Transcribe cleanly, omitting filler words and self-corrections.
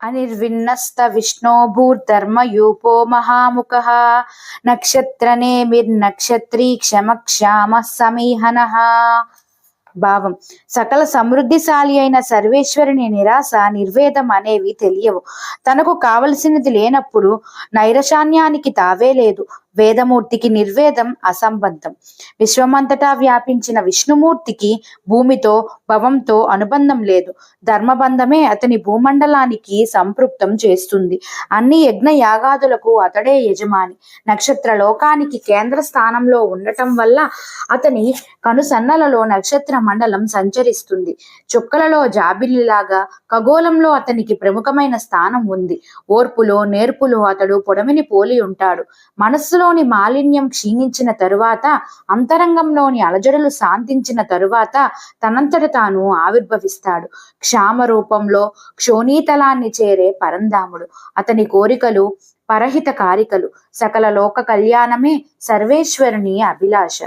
అనిర్విన్నస్త విష్ణో భూర్ధర్మయూపో మహాముఖః నక్షత్రనేమిర్నక్షత్రీ క్షమక్షామ సమీహనః. భావం: సకల సమృద్ధిశాలి అయిన సర్వేశ్వరుని నిరాశ నిర్వేదం అనేవి తెలియవు. తనకు కావలసినది లేనప్పుడు నైరశాన్యానికి తావే లేదు. వేదమూర్తికి నిర్వేదం అసంబద్ధం. విశ్వమంతటా వ్యాపించిన విష్ణుమూర్తికి భూమితో భవంతో అనుబంధం లేదు. ధర్మబంధమే అతని భూమండలానికి సంపృక్తం చేస్తుంది. అన్ని యజ్ఞ యాగాదులకు అతడే యజమాని. నక్షత్ర లోకానికి కేంద్ర స్థానంలో ఉండటం వల్ల అతని కనుసన్నలలో నక్షత్ర మండలం సంచరిస్తుంది. చుక్కలలో జాబిల్లిలాగా ఖగోళంలో అతనికి ప్రముఖమైన స్థానం ఉంది. ఓర్పులో నేర్పులో అతడు పొడమిని పోలి ఉంటాడు. మనస్సులోని మాలిన్యం క్షీణించిన తరువాత, అంతరంగంలోని అలజడులు శాంతించిన తరువాత తనంతట తాను ఆవిర్భవిస్తాడు. క్షామ రూపంలో క్షోణీతలాన్ని చేరే పరంధాముడు. అతని కోరికలు పరహిత కారికలు. సకల లోక కళ్యాణమే సర్వేశ్వరుని అభిలాష.